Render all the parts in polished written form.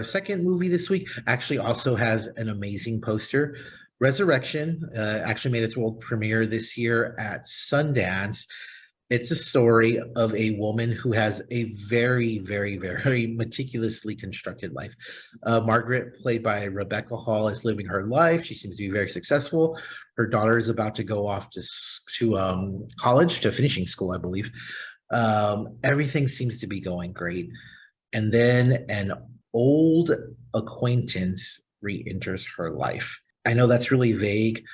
second movie this week actually also has an amazing poster. Resurrection actually made its world premiere this year at Sundance. It's a story of a woman who has a very, very, very meticulously constructed life. Margaret, played by Rebecca Hall, is living her life. She seems to be very successful. Her daughter is about to go off to college, to finishing school, I believe. Everything seems to be going great. And then an old acquaintance re-enters her life. I know that's really vague,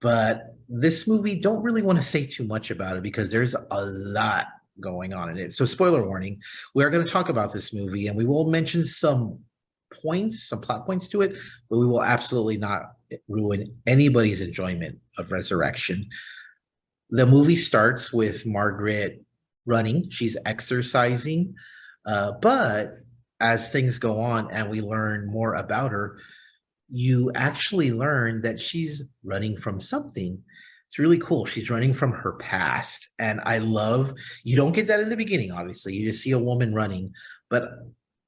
but this movie, don't really want to say too much about it because there's a lot going on in it. So, spoiler warning, we are going to talk about this movie and we will mention some points, some plot points to it, but we will absolutely not ruin anybody's enjoyment of Resurrection. The movie starts with Margaret running, she's exercising, but as things go on and we learn more about her, you actually learn that she's running from something. It's really cool. She's running from her past. And I love, you don't get that in the beginning, obviously. You just see a woman running. But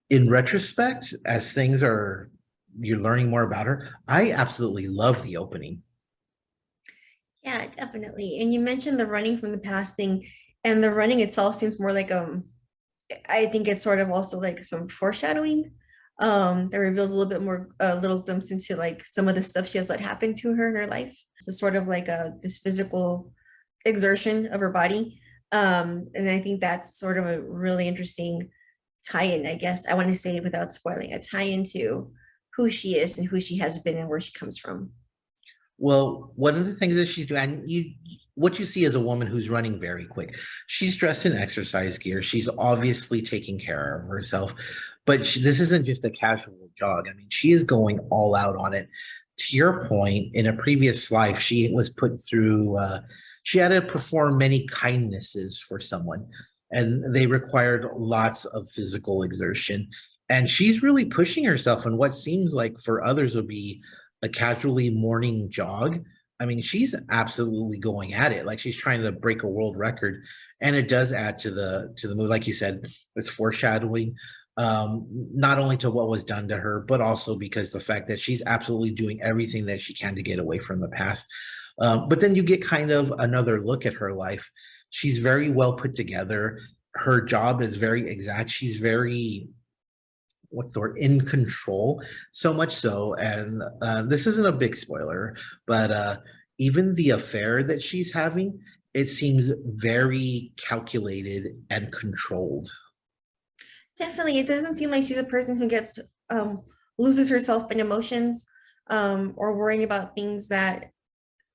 in retrospect, as things are, you're learning more about her, I absolutely love the opening. Yeah, definitely. And you mentioned the running from the past thing, and the running itself seems more like I think it's sort of also like some foreshadowing that reveals a little bit more a little glimpse into like some of the stuff she has let happen to her in her life. So sort of like this physical exertion of her body. And I think that's sort of a really interesting tie-in, I guess. I want to say without spoiling, a tie-in to who she is and who she has been and where she comes from. Well, one of the things that she's doing, and what you see is a woman who's running very quick. She's dressed in exercise gear. She's obviously taking care of herself, but this isn't just a casual jog. I mean, she is going all out on it. To your point, in a previous life, she was put through, she had to perform many kindnesses for someone, and they required lots of physical exertion. And she's really pushing herself in what seems like for others would be a casually morning jog. I mean, she's absolutely going at it. Like she's trying to break a world record. And it does add to the movie. Like you said, it's foreshadowing, not only to what was done to her, but also because the fact that she's absolutely doing everything that she can to get away from the past. But then you get kind of another look at her life. She's very well put together. Her job is very exact. She's very, what's the word, in control, so much so, and this isn't a big spoiler, but even the affair that she's having, it seems very calculated and controlled. Definitely, it doesn't seem like she's a person who gets loses herself in emotions or worrying about things that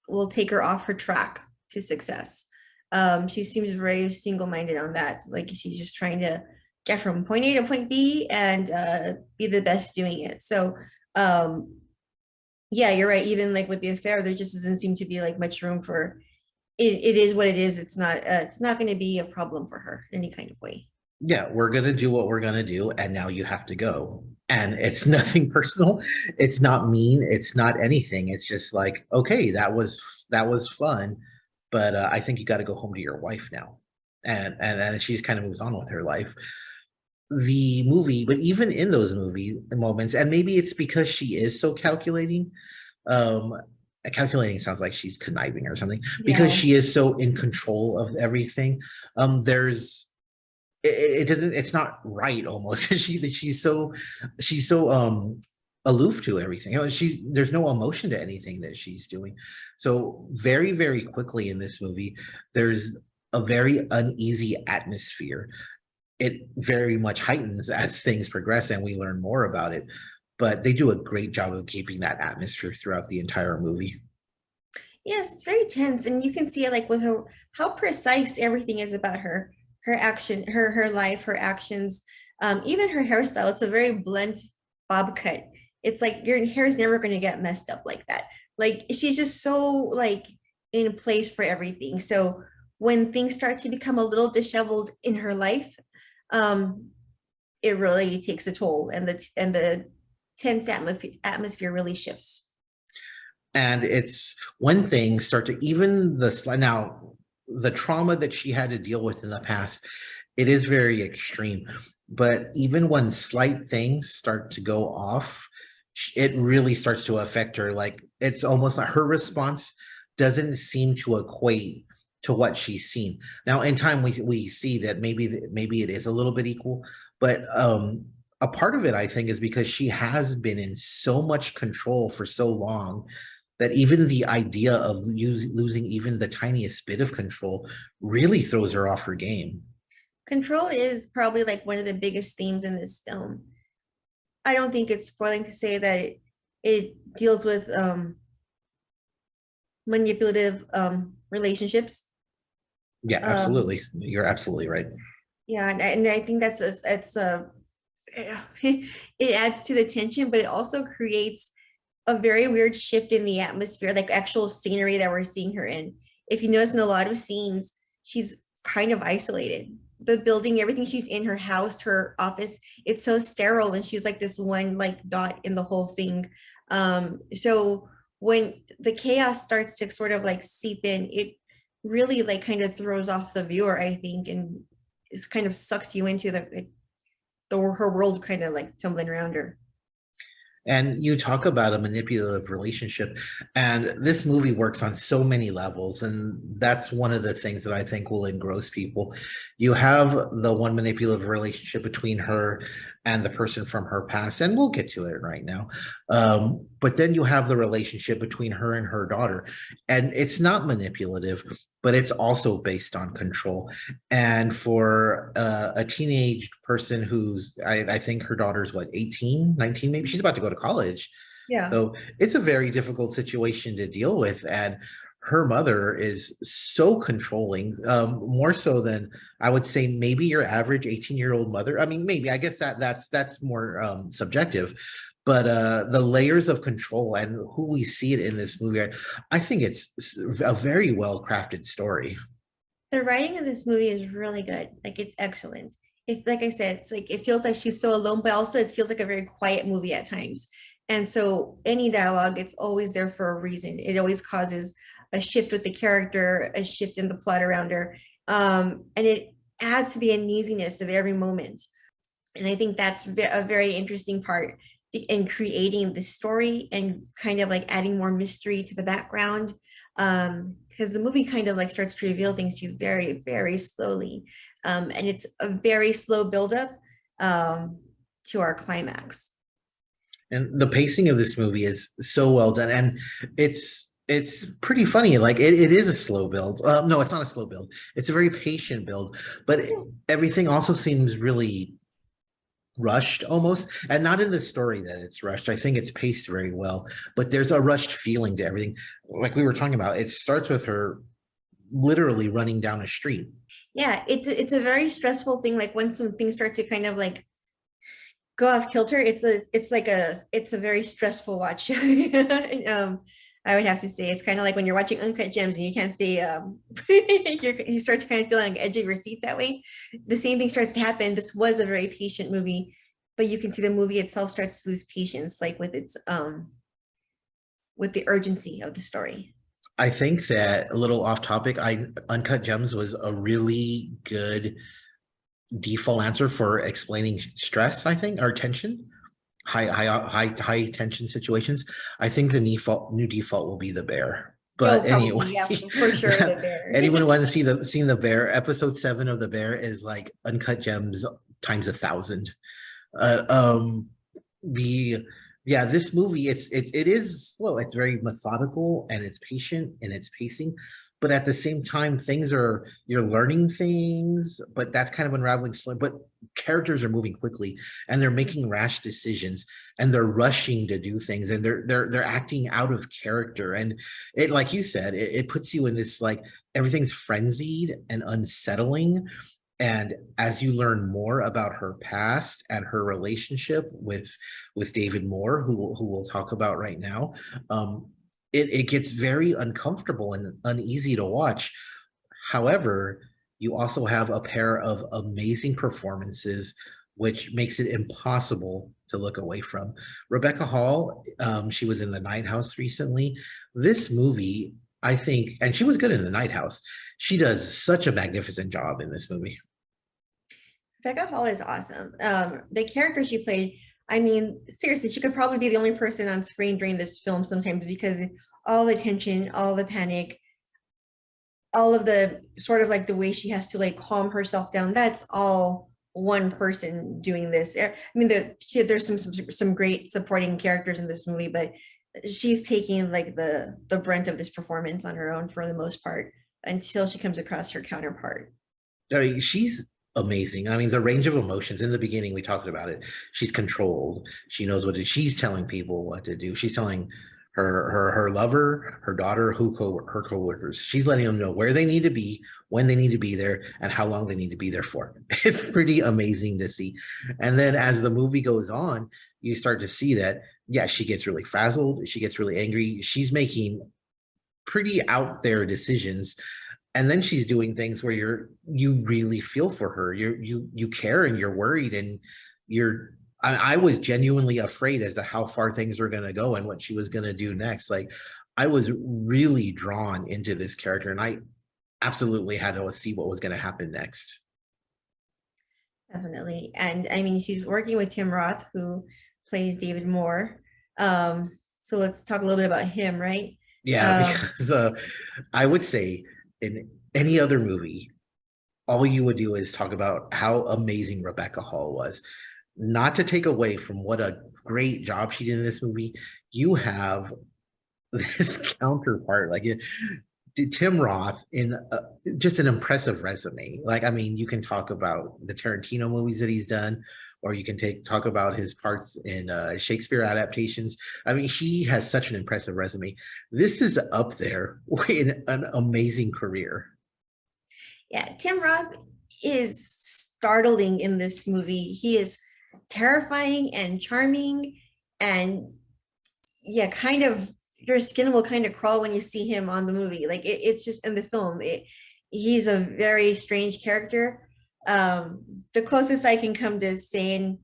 will take her off her track to success. She seems very single-minded on that. Like she's just trying to get from point A to point B and be the best doing it. So yeah, you're right. Even like with the affair, there just doesn't seem to be like much room for it. It is what it is. It's not going to be a problem for her in any kind of way. Yeah, we're gonna do what we're gonna do, and now you have to go. And it's nothing personal. It's not mean. It's not anything. It's just like, okay, that was fun, but I think you got to go home to your wife now. And then she just kind of moves on with her life. The movie, but even in those movie moments, and maybe it's because she is so calculating. Um, Calculating sounds like she's conniving or something because Yeah. she is so in control of everything. There's it doesn't, it's not right almost because she's so aloof to everything. You know, she's there's no emotion to anything that she's doing. So very, very quickly in this movie, there's a very uneasy atmosphere. It very much heightens as things progress and we learn more about it. But they do a great job of keeping that atmosphere throughout the entire movie. Yes, it's very tense, and you can see it like with her how precise everything is about her, her action, her life, her actions, even her hairstyle. It's a very blunt bob cut. It's like your hair is never going to get messed up like that. Like she's just so like in place for everything. So when things start to become a little disheveled in her life, um, it really takes a toll, and the tense atmosphere really shifts. And it's when things start to, even the now the trauma that she had to deal with in the past, It is very extreme, but even when slight things start to go off, it really starts to affect her. Like it's almost like her response doesn't seem to equate to what she's seen. Now, in time, we see that maybe it is a little bit equal, but a part of it, I think, is because she has been in so much control for so long that even the idea of losing even the tiniest bit of control really throws her off her game. Control is probably like one of the biggest themes in this film. I don't think it's spoiling to say that it deals with manipulative relationships. Yeah, Um, absolutely. You're absolutely right. yeah, and I think it's a it adds to the tension, but it also creates a very weird shift in the atmosphere, like actual scenery that we're seeing her in. If you notice in a lot of scenes, she's kind of isolated. The building, everything she's in, her house, her office, it's so sterile, and she's like this one like dot in the whole thing. So when the chaos starts to sort of like seep in, it really like kind of throws off the viewer, I think, and it kind of sucks you into the her world kind of like tumbling around her. And you talk about a manipulative relationship, and this movie works on so many levels, and that's one of the things that I think will engross people. You have the one manipulative relationship between her and the person from her past, and we'll get to it right now. But then you have the relationship between her and her daughter, and it's not manipulative, but it's also based on control. And for a teenage person who's, I think her daughter's what, 18, 19, maybe she's about to go to college. Yeah. So it's a very difficult situation to deal with. And her mother is so controlling, more so than I would say maybe your average 18-year-old mother. I mean, maybe I guess that's more subjective, but the layers of control and who we see it in this movie, I think it's a very well crafted story. The writing of this movie is really good. Like it's excellent. If like I said, it's like it feels like she's so alone, but also it feels like a very quiet movie at times. And so any dialogue, it's always there for a reason. It always causes a shift with the character, a shift in the plot around her. And it adds to the uneasiness of every moment. And I think that's a very interesting part in creating the story and kind of like adding more mystery to the background. Because the movie kind of like starts to reveal things to you very, very slowly. And it's a very slow buildup to our climax. And the pacing of this movie is so well done, and it's pretty funny. Like it is a slow build. No, it's not a slow build. It's a very patient build, but everything also seems really rushed almost, and not in the story that it's rushed. I think it's paced very well, but there's a rushed feeling to everything. Like we were talking about, it starts with her literally running down a street. Yeah, it's a very stressful thing. Like when some things start to kind of like go off kilter, it's a very stressful watch. I would have to say it's kind of like when you're watching Uncut Gems and you can't stay you start to kind of feel like edge of your seat that way. The same thing starts to happen. This was a very patient movie, but you can see the movie itself starts to lose patience, like with its with the urgency of the story. I think that a little off topic, I Uncut Gems was a really good default answer for explaining stress, I think, or tension, high tension situations. I think the new default will be the bear. Oh, But probably, anyway, yeah, for sure the bear. anyone who hasn't seen the bear, episode 7 of the bear is like Uncut Gems times 1,000. Uh, um, the yeah, this movie, it is slow. It's very methodical and it's patient and it's pacing, but at the same time, things are you're learning things, but that's kind of unraveling slow. But characters are moving quickly and they're making rash decisions and they're rushing to do things and they're acting out of character. And it, like you said, it puts you in this like everything's frenzied and unsettling. And as you learn more about her past and her relationship with David Moore, who we'll talk about right now, it gets very uncomfortable and uneasy to watch. However, you also have a pair of amazing performances, which makes it impossible to look away from. Rebecca Hall, she was in The Night House recently. This movie, I think, and she was good in The Night House. She does such a magnificent job in this movie. Becca Hall is awesome. The character she played, I mean, seriously, she could probably be the only person on screen during this film sometimes because all the tension, all the panic, all of the sort of like the way she has to like calm herself down, that's all one person doing this. I mean, there's some great supporting characters in this movie, but she's taking like the brunt of this performance on her own for the most part until she comes across her counterpart. I mean, she's amazing. I mean, the range of emotions in the beginning, we talked about it. She's controlled. She knows what to, she's telling people what to do. She's telling her lover, her daughter, her coworkers. She's letting them know where they need to be, when they need to be there, and how long they need to be there for. It's pretty amazing to see. And then as the movie goes on, you start to see that, yeah, she gets really frazzled. She gets really angry. She's making pretty out there decisions, and then she's doing things where you really feel for her. You care and you're worried, and you're I was genuinely afraid as to how far things were going to go and what she was going to do next. Like, I was really drawn into this character, and I absolutely had to see what was going to happen next. Definitely. And I mean, she's working with Tim Roth, who plays David Moore. So let's talk a little bit about him, right? Yeah, Um, because I would say in any other movie, all you would do is talk about how amazing Rebecca Hall was. Not to take away from what a great job she did in this movie, you have this counterpart like Tim Roth in just an impressive resume. Like, I mean, you can talk about the Tarantino movies that he's done, or you can talk about his parts in Shakespeare adaptations. I mean, he has such an impressive resume. This is up there in an amazing career. yeah, Tim Roth is startling in this movie. He is terrifying and charming, and yeah, kind of your skin will kind of crawl when you see him on the movie. Like it's just in the film. He's a very strange character. The closest I can come to saying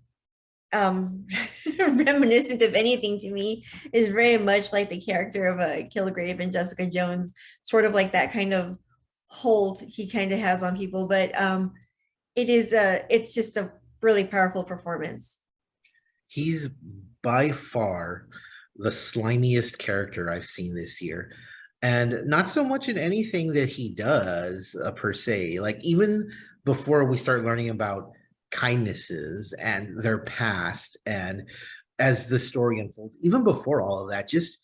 reminiscent of anything to me is very much like the character of a Kilgrave and Jessica Jones, sort of like that kind of hold he kind of has on people. But it's just a really powerful performance. He's by far the slimiest character I've seen this year. And not so much in anything that he does per se. Like, even before we start learning about kindnesses and their past, and as the story unfolds, even before all of that, just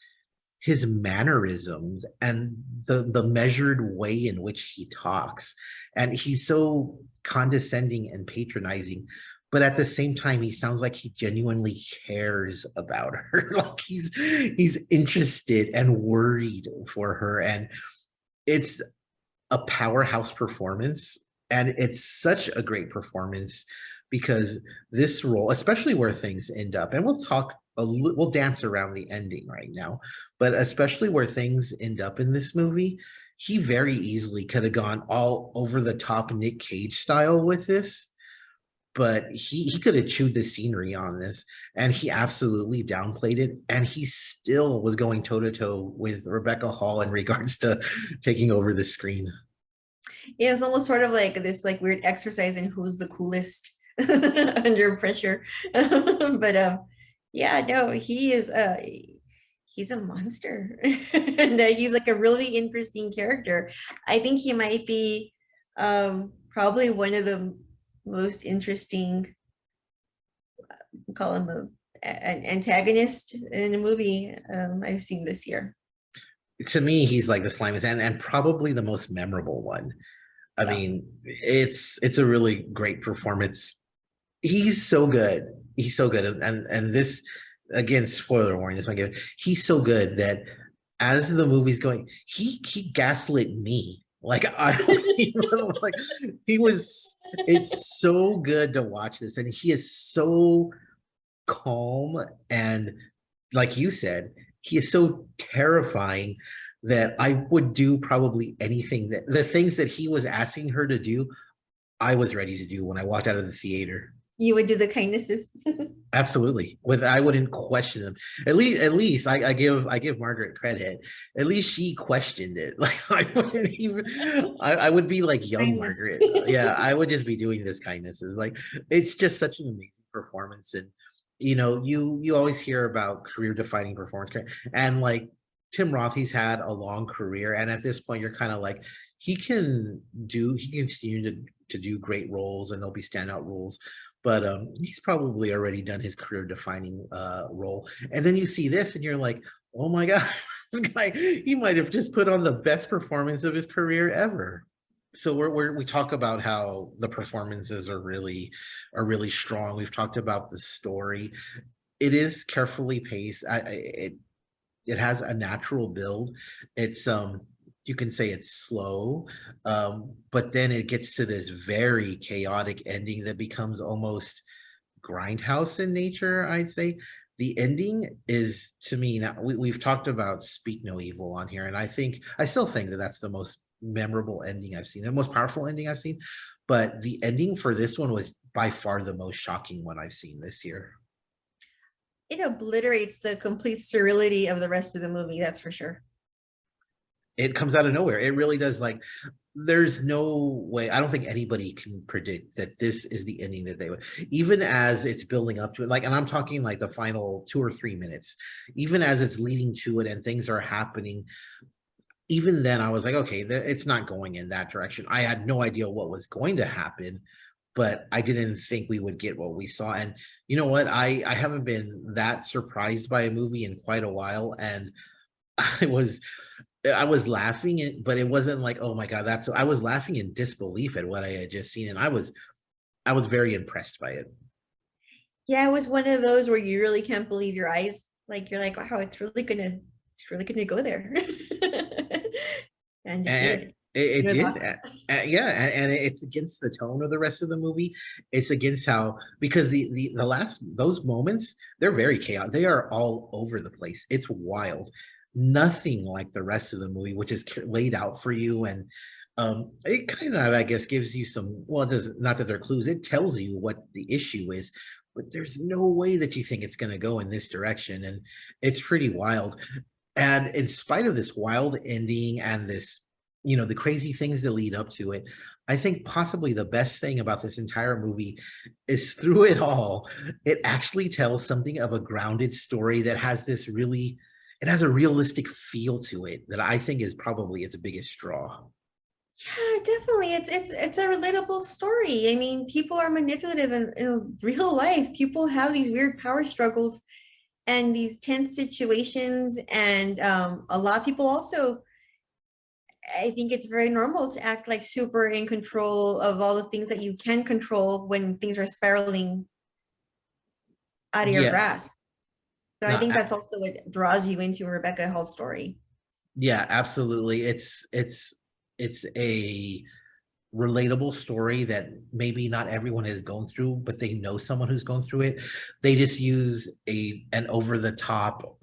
his mannerisms and the measured way in which he talks. And he's so condescending and patronizing, but at the same time he sounds like he genuinely cares about her. Like, he's interested and worried for her, and it's a powerhouse performance. And it's such a great performance because this role, especially where things end up, and we'll dance around the ending right now, but especially where things end up in this movie, he very easily could have gone all over the top Nick Cage style with this, but he could have chewed the scenery on this, and he absolutely downplayed it, and he still was going toe to toe with Rebecca Hall in regards to taking over the screen. Yeah, it's almost sort of like this like weird exercise in who's the coolest under pressure. But yeah, no, he's a monster. And he's like a really interesting character. I think he might be probably one of the most interesting, call him an antagonist in a movie I've seen this year. To me, he's like the slimest and probably the most memorable one. I Yeah. mean, it's a really great performance. He's so good. He's so good. And this, again, spoiler warning, this one give he's so good that as the movie's going, he gaslit me. Like, I don't even like, he was it's so good to watch this, and he is so calm, and like you said, he is so terrifying that I would do probably anything that the things that he was asking her to do, I was ready to do when I walked out of the theater. You would do the kindnesses. Absolutely. With I wouldn't question them. At least I give Margaret credit. At least she questioned it. Like I wouldn't even I would be like young Kindness. Margaret. Yeah, I would just be doing this kindnesses. Like it's just such an amazing performance. And you always hear about career defining performance. And like Tim Roth, he's had a long career. And at this point, you're kind of like, he can continue to do great roles and there'll be standout roles, but he's probably already done his career defining role. And then you see this and you're like, oh my god, this guy, he might have just put on the best performance of his career ever. So we talk about how the performances are really strong. We've talked about the story. It is carefully paced. It has a natural build. It's you can say it's slow, but then it gets to this very chaotic ending that becomes almost grindhouse in nature, I'd say. The ending is, to me, now we've talked about Speak No Evil on here, and I still think that that's the most memorable ending I've seen, the most powerful ending I've seen. But the ending for this one was by far the most shocking one I've seen this year. It obliterates the complete sterility of the rest of the movie, that's for sure. It comes out of nowhere. It really does. Like, there's no way. I don't think anybody can predict that this is the ending that they would. Even as it's building up to it, like, and I'm talking like the final 2 or 3 minutes. Even as it's leading to it and things are happening, even then I was like, okay, it's not going in that direction. I had no idea what was going to happen, but I didn't think we would get what we saw. And you know what? I haven't been that surprised by a movie in quite a while, and I was I was laughing, but it wasn't like, oh my god, that's. I was laughing in disbelief at what I had just seen, and I was very impressed by it. Yeah, it was one of those where you really can't believe your eyes. Like you're like, wow, it's really gonna go there. And it And did. it It was did, awesome. yeah, and it's against the tone of the rest of the movie. It's against how, because the last, those moments, they're very chaotic. They are all over the place. It's wild. Nothing like the rest of the movie, which is laid out for you, and it kind of, I guess, gives you some. Well, it does not that they're clues. It tells you what the issue is, but there's no way that you think it's going to go in this direction, and it's pretty wild. And in spite of this wild ending and this, the crazy things that lead up to it, I think possibly the best thing about this entire movie is through it all, it actually tells something of a grounded story that has it has a realistic feel to it that I think is probably its biggest draw. Yeah, definitely. It's a relatable story. I mean, people are manipulative in real life. People have these weird power struggles and these tense situations. And a lot of people also, I think it's very normal to act like super in control of all the things that you can control when things are spiraling out of your Yeah, grasp. So I no, think that's also what draws you into Rebecca Hall's story. yeah, absolutely. It's a relatable story that maybe not everyone has gone through, but they know someone who's gone through it. They just use an over the top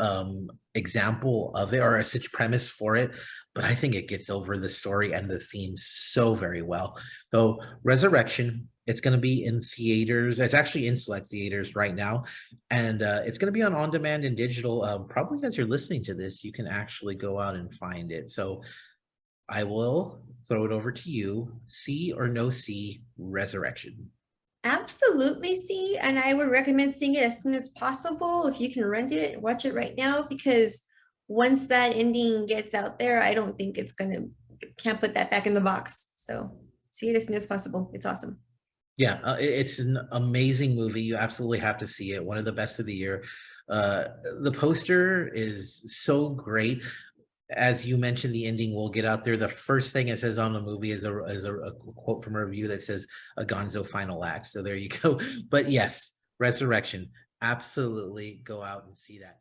example of it, or a such premise for it. But I think it gets over the story and the theme so very well. So Resurrection, it's going to be in theaters. It's actually in select theaters right now, and it's going to be on demand and digital. Probably as you're listening to this, you can actually go out and find it. So I will throw it over to you. See or no see Resurrection. Absolutely, see, and I would recommend seeing it as soon as possible. If you can rent it, watch it right now because once that ending gets out there, I don't think it's gonna can't put that back in the box. So see it as soon as possible. It's awesome. Yeah, it's an amazing movie. You absolutely have to see it. One of the best of the year. Uh, the poster is so great. As you mentioned, the ending will get out there. The first thing it says on the movie is a quote from a review that says a Gonzo final act. So there you go. But yes, Resurrection. Absolutely go out and see that.